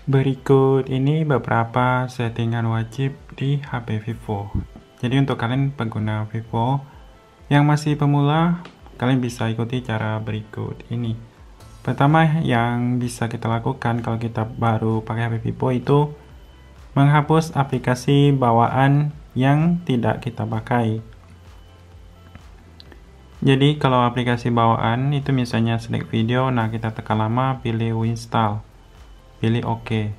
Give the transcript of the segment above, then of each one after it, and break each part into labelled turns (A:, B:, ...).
A: Berikut ini beberapa settingan wajib di HP Vivo. Jadi untuk kalian pengguna Vivo yang masih pemula, kalian bisa ikuti cara berikut ini. Pertama yang bisa kita lakukan kalau kita baru pakai HP Vivo itu menghapus aplikasi bawaan yang tidak kita pakai. Jadi kalau aplikasi bawaan itu misalnya Snack Video, nah kita tekan lama, pilih install, pilih OK.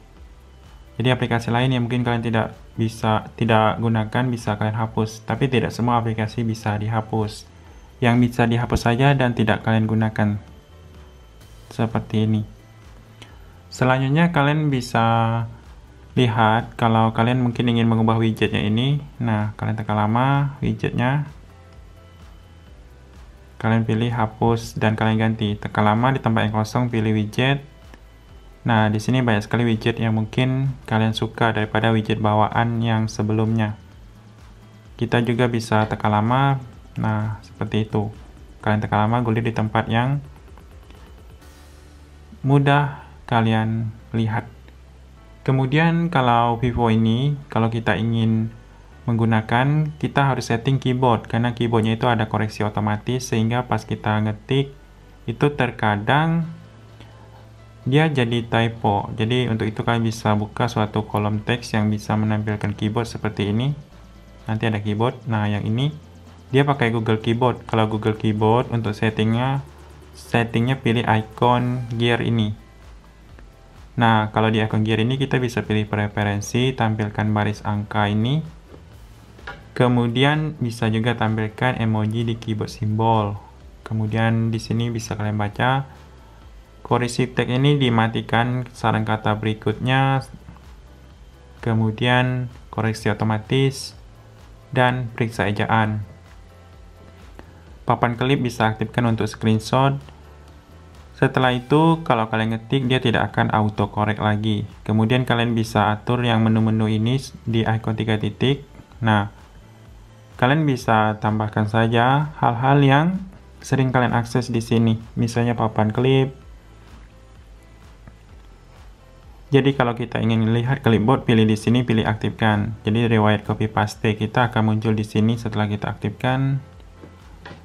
A: Jadi aplikasi lain yang mungkin kalian tidak gunakan bisa kalian hapus, tapi tidak semua aplikasi bisa dihapus. Yang bisa dihapus saja dan tidak kalian gunakan. Seperti ini. Selanjutnya kalian bisa lihat kalau kalian mungkin ingin mengubah widgetnya ini. Nah, kalian tekan lama widgetnya. Kalian pilih hapus dan kalian ganti. Tekan lama di tempat yang kosong pilih widget. Nah, di sini banyak sekali widget yang mungkin kalian suka daripada widget bawaan yang sebelumnya. Kita juga bisa tekan lama. Nah, seperti itu. Kalian tekan lama, gulir di tempat yang mudah kalian lihat. Kemudian kalau Vivo ini, kalau kita ingin menggunakan, kita harus setting keyboard karena keyboardnya itu ada koreksi otomatis sehingga pas kita ngetik itu terkadang dia jadi typo. Jadi untuk itu kalian bisa buka suatu kolom teks yang bisa menampilkan keyboard seperti ini. Nanti ada keyboard. Nah, yang ini dia pakai Google Keyboard. Kalau Google Keyboard untuk settingnya pilih icon gear ini. Nah, kalau di icon gear ini kita bisa pilih preferensi, tampilkan baris angka ini. Kemudian bisa juga tampilkan emoji di keyboard simbol. Kemudian di sini bisa kalian baca koreksi teks ini dimatikan saran kata berikutnya. Kemudian koreksi otomatis dan periksa ejaan. Papan klip bisa aktifkan untuk screenshot. Setelah itu, kalau kalian ngetik, dia tidak akan autocorrect lagi. Kemudian kalian bisa atur yang menu-menu ini di icon 3 titik. Nah, kalian bisa tambahkan saja hal-hal yang sering kalian akses di sini. Misalnya papan klip. Jadi kalau kita ingin lihat clipboard, pilih di sini, pilih aktifkan. Jadi riwayat copy paste kita akan muncul di sini setelah kita aktifkan.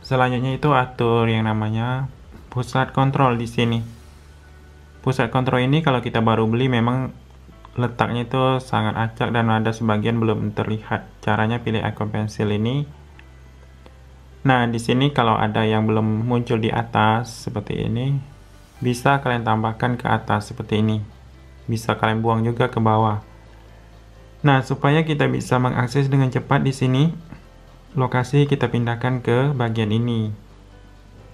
A: Selanjutnya itu atur yang namanya pusat kontrol di sini. Pusat kontrol ini kalau kita baru beli memang letaknya itu sangat acak dan ada sebagian belum terlihat. Caranya pilih icon pensil ini. Nah, di sini kalau ada yang belum muncul di atas seperti ini, bisa kalian tambahkan ke atas seperti ini. Bisa kalian buang juga ke bawah. Nah, supaya kita bisa mengakses dengan cepat di sini, lokasi kita pindahkan ke bagian ini.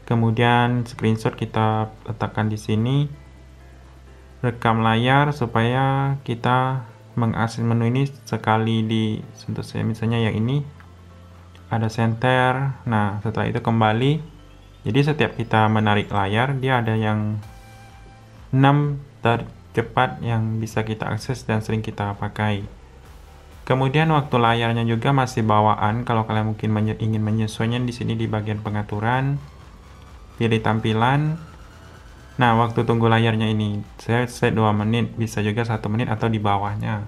A: Kemudian screenshot kita letakkan di sini. Rekam layar supaya kita mengakses menu ini sekali di untuk saya misalnya yang ini ada center. Nah, setelah itu kembali. Jadi setiap kita menarik layar dia ada yang 6 tercepat yang bisa kita akses dan sering kita pakai. Kemudian waktu layarnya juga masih bawaan. Kalau kalian mungkin ingin menyesuaikan di sini di bagian pengaturan, pilih tampilan. Nah, waktu tunggu layarnya ini, saya set 2 menit, bisa juga 1 menit atau di bawahnya.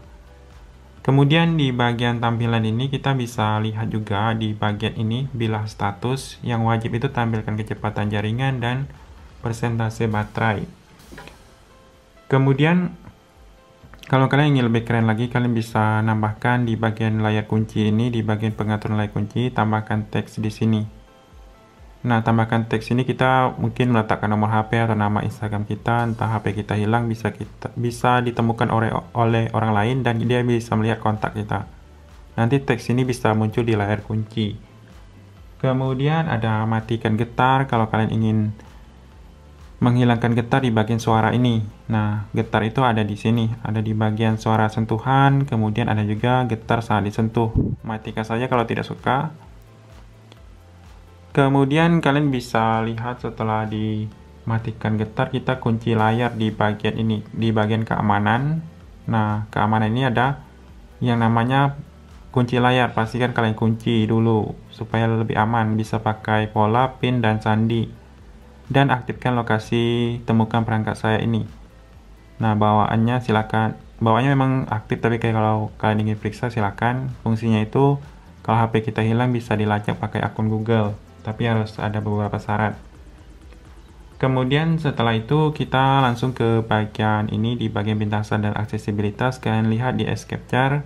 A: Kemudian di bagian tampilan ini kita bisa lihat juga di bagian ini, bilah status, yang wajib itu tampilkan kecepatan jaringan dan persentase baterai. Kemudian, kalau kalian ingin lebih keren lagi, kalian bisa nambahkan di bagian layar kunci ini, di bagian pengaturan layar kunci, tambahkan teks di sini. Nah, tambahkan teks ini kita mungkin meletakkan nomor HP atau nama Instagram kita, entah HP kita hilang bisa ditemukan oleh orang lain dan dia bisa melihat kontak kita. Nanti teks ini bisa muncul di layar kunci. Kemudian ada matikan getar kalau kalian ingin menghilangkan getar di bagian suara ini. Nah, getar itu ada di sini, ada di bagian suara sentuhan, kemudian ada juga getar saat disentuh. Matikan saja kalau tidak suka. Kemudian kalian bisa lihat setelah dimatikan getar, kita kunci layar di bagian ini, di bagian keamanan. Nah, keamanan ini ada yang namanya kunci layar. Pastikan kalian kunci dulu supaya lebih aman. Bisa pakai pola, pin, dan sandi. Dan aktifkan lokasi temukan perangkat saya ini. Nah, bawaannya memang aktif, tapi kayak kalau kalian ingin periksa silakan. Fungsinya itu kalau HP kita hilang bisa dilacak pakai akun Google, tapi harus ada beberapa syarat. Kemudian setelah itu kita langsung ke bagian ini, di bagian pintasan dan aksesibilitas. Kalian lihat di S Capture.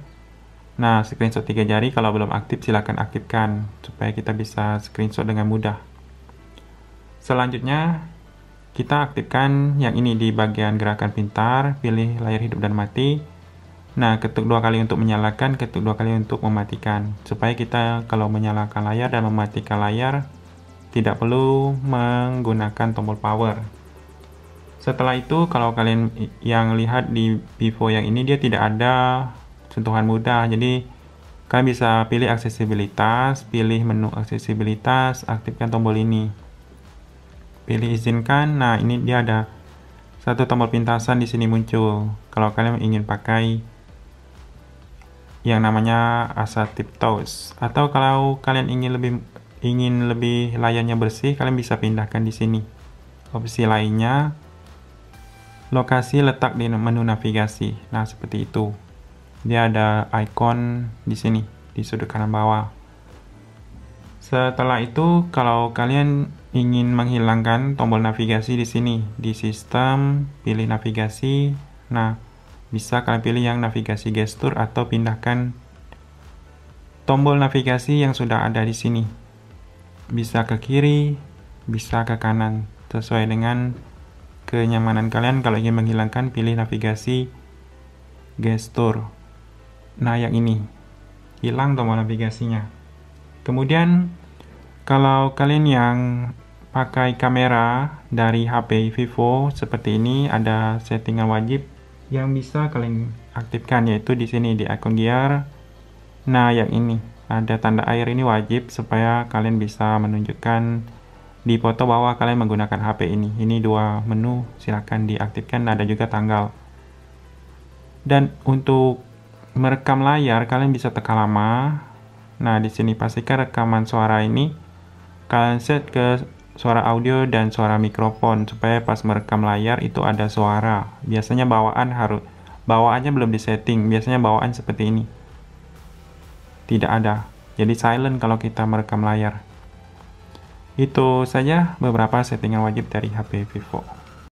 A: Nah, screenshot 3 jari kalau belum aktif silahkan aktifkan supaya kita bisa screenshot dengan mudah. Selanjutnya kita aktifkan yang ini di bagian gerakan pintar, pilih layar hidup dan mati. Nah, ketuk 2 kali untuk menyalakan, ketuk 2 kali untuk mematikan, supaya kita kalau menyalakan layar dan mematikan layar tidak perlu menggunakan tombol power. Setelah itu, kalau kalian yang lihat di Vivo yang ini, dia tidak ada sentuhan mudah, jadi kalian bisa pilih aksesibilitas, pilih menu aksesibilitas, aktifkan tombol ini, pilih izinkan. Nah, ini dia ada satu tombol pintasan di sini muncul kalau kalian ingin pakai yang namanya Assertive Touch, atau kalau kalian ingin lebih layarnya bersih, kalian bisa pindahkan di sini. Opsi lainnya, lokasi letak di menu navigasi. Nah, seperti itu. Dia ada icon di sini di sudut kanan bawah. Setelah itu, kalau kalian ingin menghilangkan tombol navigasi di sini, di sistem, pilih navigasi. Nah, bisa kalian pilih yang navigasi gestur atau pindahkan tombol navigasi yang sudah ada di sini. Bisa ke kiri, bisa ke kanan, sesuai dengan kenyamanan kalian. Kalau ingin menghilangkan, pilih navigasi gestur. Nah, yang ini hilang tombol navigasinya. Kemudian kalau kalian yang pakai kamera dari HP Vivo seperti ini, ada settingan wajib yang bisa kalian aktifkan, yaitu di sini di icon gear. Nah, yang ini ada tanda air, ini wajib supaya kalian bisa menunjukkan di foto bahwa kalian menggunakan HP ini. Ini dua menu, silakan diaktifkan. Ada juga tanggal. Dan untuk merekam layar, kalian bisa tekan lama. Nah, di sini pastikan rekaman suara ini kalian set ke suara audio dan suara mikrofon supaya pas merekam layar itu ada suara. Biasanya bawaannya belum disetting. Biasanya bawaan seperti ini, tidak ada. Jadi silent kalau kita merekam layar. Itu saja beberapa settingan wajib dari HP Vivo.